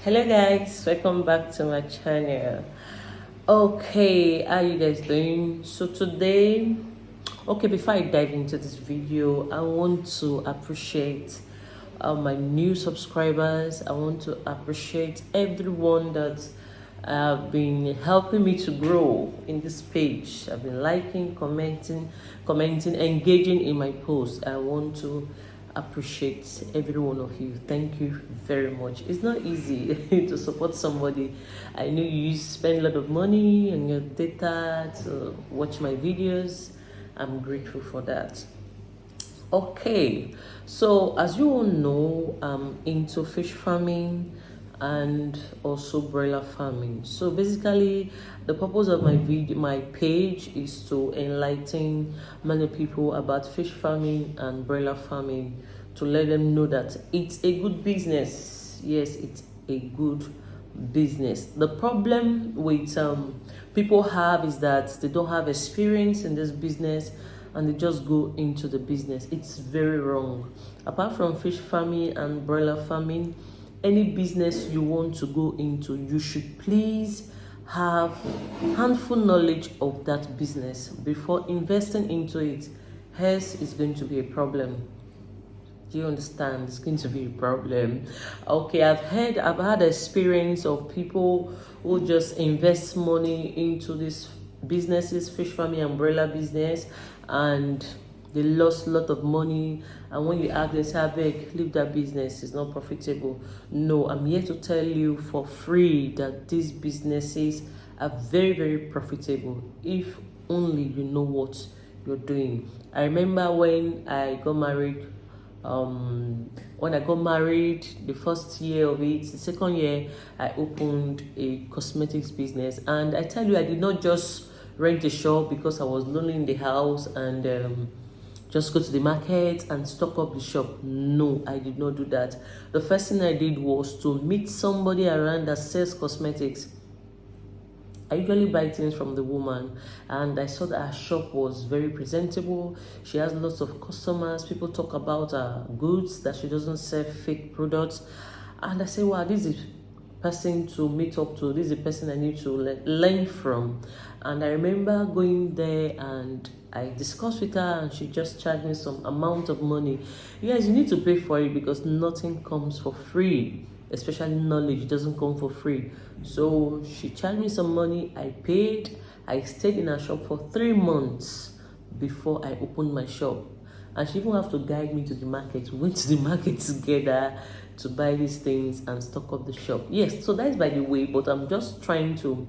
Hello guys, welcome back to my channel. Okay, how you guys doing? So today, before I dive into this video, I want to appreciate my new subscribers. I want to appreciate everyone that have been helping me to grow in this page. I've been liking, commenting, engaging in my posts. I want to appreciate every one of you. Thank you very much. It's not easy to support somebody. I know you spend a lot of money on your data to watch my videos. I'm grateful for that. Okay, so as you all know, I'm into fish farming and also broiler farming. So basically, the purpose of my page is to enlighten many people about fish farming and broiler farming, to let them know that it's a good business. Yes, it's a good business. The problem with people have is that they don't have experience in this business and they just go into the business. It's very wrong. Apart from fish farming and broiler farming, any business you want to go into, you should please have handful knowledge of that business before investing into it. Else it's going to be a problem. Do you understand? It's going to be a problem. Okay, I've had experience of people who just invest money into these businesses, fish farming, umbrella business, and they lost a lot of money. And when you ask them, say, "Beg, leave that business, it's not profitable." No, I'm here to tell you for free that these businesses are very, very profitable if only you know what you're doing. I remember when I got married. When I got married, the first year of it, the second year, I opened a cosmetics business. And I tell you, I did not just rent a shop because I was lonely in the house and just go to the market and stock up the shop. No, I did not do that. The first thing I did was to meet somebody around that sells cosmetics. I usually buy things from the woman, and I saw that her shop was very presentable. She has lots of customers. People talk about her goods, that she doesn't sell fake products. And I say, wow, this is person to meet up to. This is a person I need to learn from. And I remember going there and I discussed with her and she just charged me some amount of money. Yes, you need to pay for it because nothing comes for free, especially knowledge doesn't come for free. So she charged me some money, I paid. I stayed in her shop for 3 months before I opened my shop. And she even have to guide me to the market. We went to the market together to buy these things and stock up the shop. Yes, so that is by the way, but I'm just trying to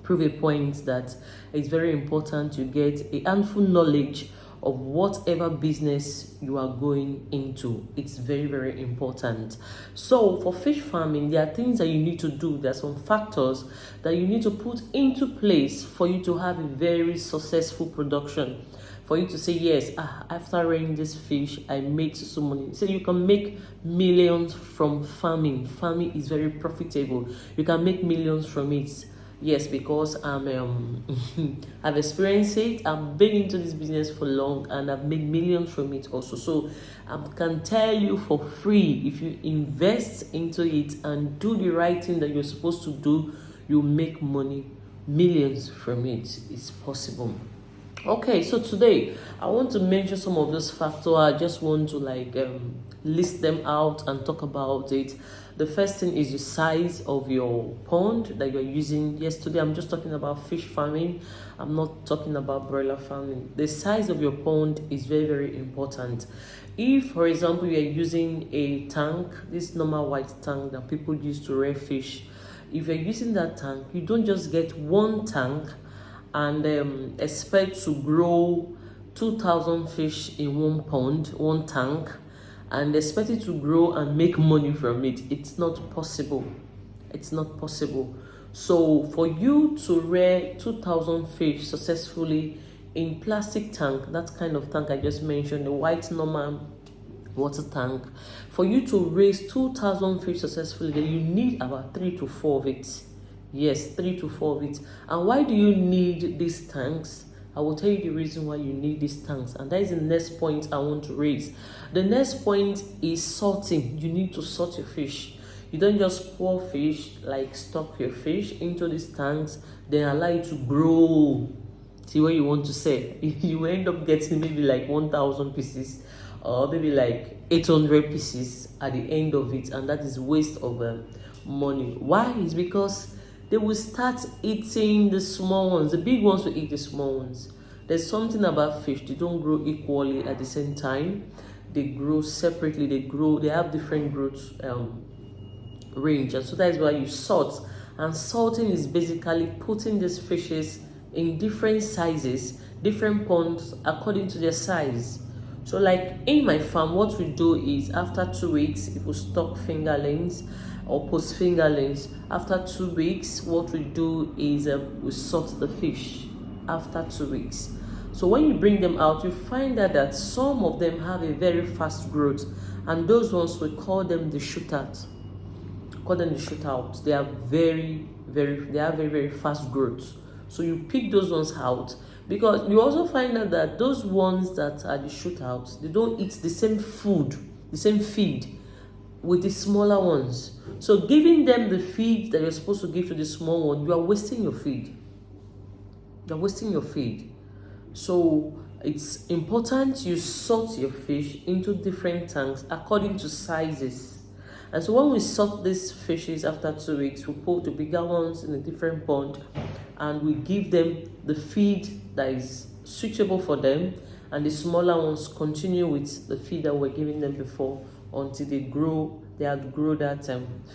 prove a point that it's very important you get a handful knowledge of whatever business you are going into. It's very, very important. So for fish farming, there are things that you need to do. There are some factors that you need to put into place for you to have a very successful production. For you to say, yes, after rearing this fish, I made so money. So you can make millions from farming. Farming is very profitable. You can make millions from it. Yes, because I've experienced it. I've been into this business for long and I've made millions from it also. So I can tell you for free, if you invest into it and do the right thing that you're supposed to do, you make money, millions from it. It's possible. Okay, so today I want to mention some of those factors. I just want to list them out and talk about it. The first thing is the size of your pond that you're using. Yes, today I'm just talking about fish farming. I'm not talking about broiler farming. The size of your pond is very, very important. If, for example, you're using a tank, this normal white tank that people use to rear fish, if you're using that tank, you don't just get one tank and expect to grow 2,000 fish in one pond, one tank, and expect it to grow and make money from it. It's not possible. It's not possible. So for you to rear 2,000 fish successfully in plastic tank, that kind of tank I just mentioned, the white normal water tank, for you to raise 2,000 fish successfully, then you need about 3 to 4 of it. Yes, 3 to 4 of it. And why do you need these tanks? I will tell you the reason why you need these tanks, and that is the next point I want to raise. The next point is sorting. You need to sort your fish. You don't just pour fish, like stock your fish into these tanks, then allow it to grow. See what you want to say. You end up getting maybe like 1,000 pieces or maybe like 800 pieces at the end of it, and that is waste of money. Why? Is because they will start eating the small ones. The big ones will eat the small ones. There's something about fish, they don't grow equally at the same time. They grow separately, they have different growth range, and so that is why you salt. And salting is basically putting these fishes in different sizes, different ponds according to their size. So like in my farm, what we do is after 2 weeks, if we stock fingerlings or post fingerlings, after 2 weeks, what we do is we salt the fish after 2 weeks. So when you bring them out, you find that some of them have a very fast growth, and those ones we call them the shootout. They are very, very fast growth. So you pick those ones out, because you also find out that those ones that are the shootouts, they don't eat the same feed with the smaller ones. So giving them the feed that you're supposed to give to the small one, you are wasting your feed. So it's important you sort your fish into different tanks according to sizes. And so when we sort these fishes after 2 weeks, we put the bigger ones in a different pond, and we give them the feed that is suitable for them, and the smaller ones continue with the feed that we're giving them before until they outgrow that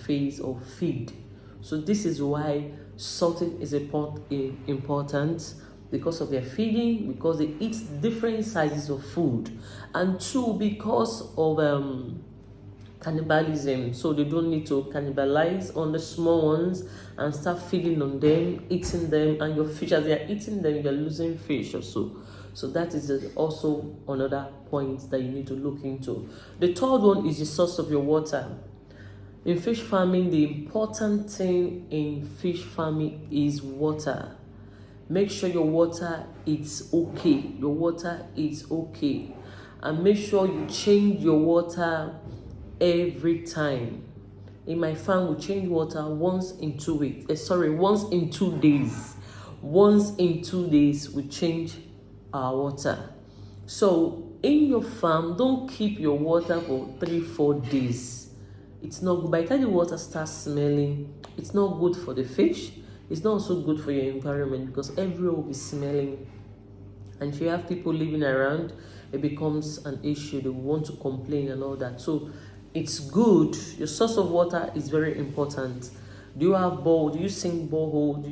phase of feed. So this is why salting is important, because of their feeding, because they eat different sizes of food, and 2, because of cannibalism. So they don't need to cannibalize on the small ones and start feeding on them, eating them, and your fish, as they are eating them, you're losing fish also. So that is also another point that you need to look into. The third one is the source of your water. In fish farming, the important thing in fish farming is water. Make sure your water is okay. And make sure you change your water every time. In my farm, we change water once in 2 weeks. Once in 2 days. Once in 2 days, we change our water. So in your farm, don't keep your water for 3-4 days. It's not good. By the time the water starts smelling, it's not good for the fish. It's not also good for your environment, because everywhere will be smelling. And if you have people living around, it becomes an issue. They want to complain and all that. So it's good. Your source of water is very important. Do you have borehole? Do you sink borehole?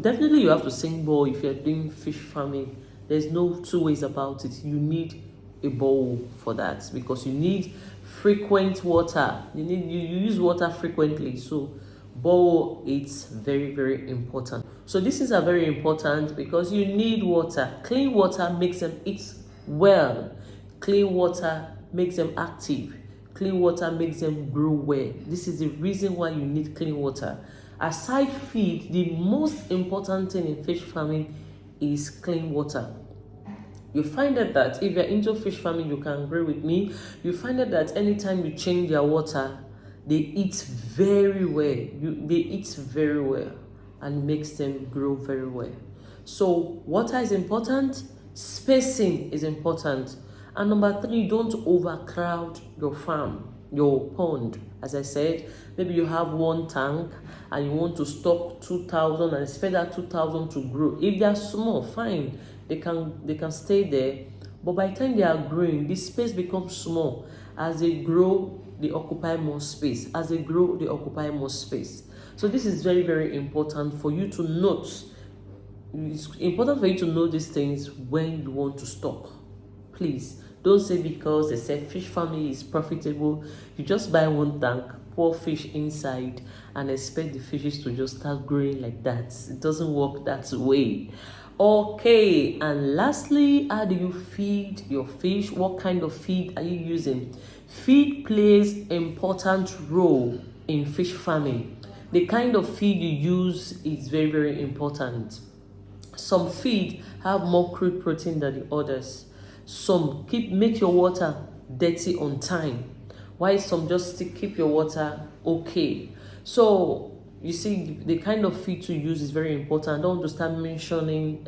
Definitely you have to sink borehole if you're doing fish farming. There's no two ways about it. You need a borehole for that, because you need frequent water. You use water frequently. So borehole, it's very important. So these things are very important because you need water. Clean water makes them eat well. Clean water makes them active. Clean water makes them grow well. This is the reason why you need clean water. Aside feed, the most important thing in fish farming is clean water. You find out that if you're into fish farming, you can agree with me. You find out that anytime you change their water, they eat very well. And makes them grow very well. So water is important. Spacing is important. And number 3, don't overcrowd your farm, your pond. As I said, maybe you have 1 tank and you want to stock 2,000 and expect that 2,000 to grow. If they are small, fine, they can stay there. But by the time they are growing, the space becomes small. As they grow, they occupy more space. So this is very important for you to note. It's important for you to know these things when you want to stock. Please don't say because they said fish farming is profitable, you just buy 1 tank, pour fish inside, and expect the fishes to just start growing like that. It doesn't work that way. Okay, and lastly, how do you feed your fish? What kind of feed are you using? Feed plays an important role in fish farming. The kind of feed you use is very important. Some feed have more crude protein than the others. Some make your water dirty on time, while some just keep your water okay. So you see, the kind of feed to use is very important. I don't want to start mentioning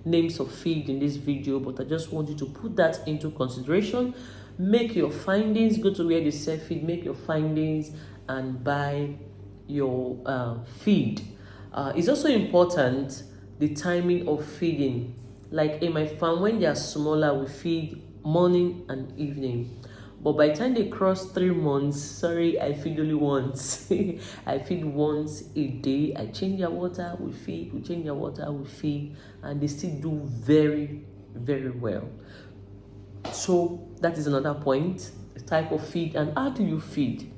names of feed in this video, but I just want you to put that into consideration. Make your findings, go to where they sell feed, make your findings and buy your feed. It's also important the timing of feeding. Like in my farm, when they are smaller, we feed morning and evening. But by the time they cross 3 months, sorry, I feed only once. I feed once a day. I change their water, we feed, we change their water, we feed, and they still do very, very well. So that is another point, the type of feed. And how do you feed?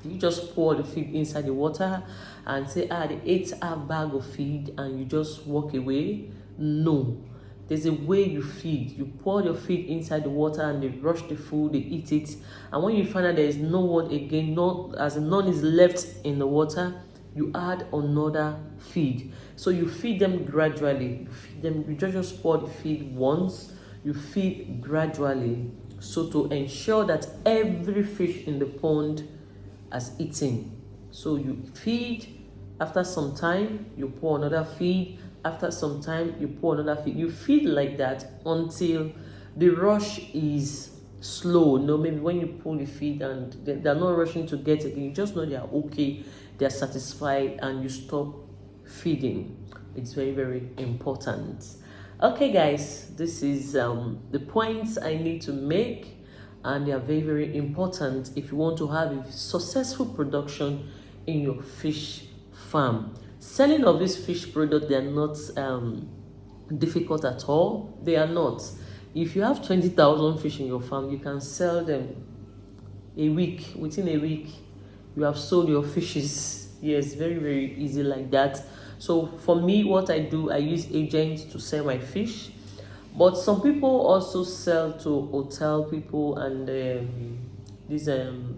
Do you just pour the feed inside the water and say, they ate a bag of feed and you just walk away? No. There's a way you feed. You pour your feed inside the water and they rush the food, they eat it. And when you find out there is no one again, none is left in the water, you add another feed. So you feed them gradually. You feed them, you just pour the feed once, you feed gradually. So to ensure that every fish in the pond has eaten. So you feed, after some time, you pour another feed, after some time, you pour another feed. You feed like that until the rush is slow. No, maybe when you pull the feed and they're not rushing to get again, you just know they are okay, they're satisfied, and you stop feeding. It's very, very important. Okay, guys, this is the points I need to make, and they are very, very important if you want to have a successful production in your fish farm. Selling of this fish product, they are not difficult at all. They are not. If you have 20,000 fish in your farm, you can sell them within a week you have sold your fishes. Yes, very, very easy like that. So for me, what I do, I use agents to sell my fish, but some people also sell to hotel people and these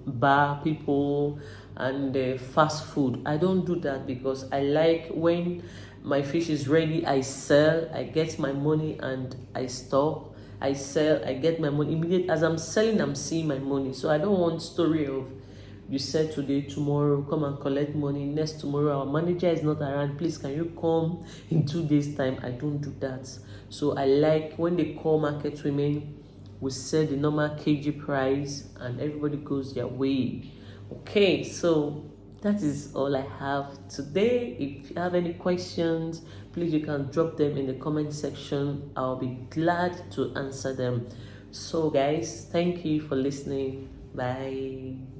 bar people and fast food. I don't do that because I like when my fish is ready, I sell, I get my money and I stop. I sell, I get my money immediately. As I'm selling, I'm seeing my money. So I don't want story of you said today, tomorrow, come and collect money. Next tomorrow, our manager is not around. Please, can you come in 2 days' time? I don't do that. So I like when they call market women, we sell the normal kg price and everybody goes their way. Okay, so that is all I have today. If you have any questions, please you can drop them in the comment section. I'll be glad to answer them. So guys, thank you for listening. Bye.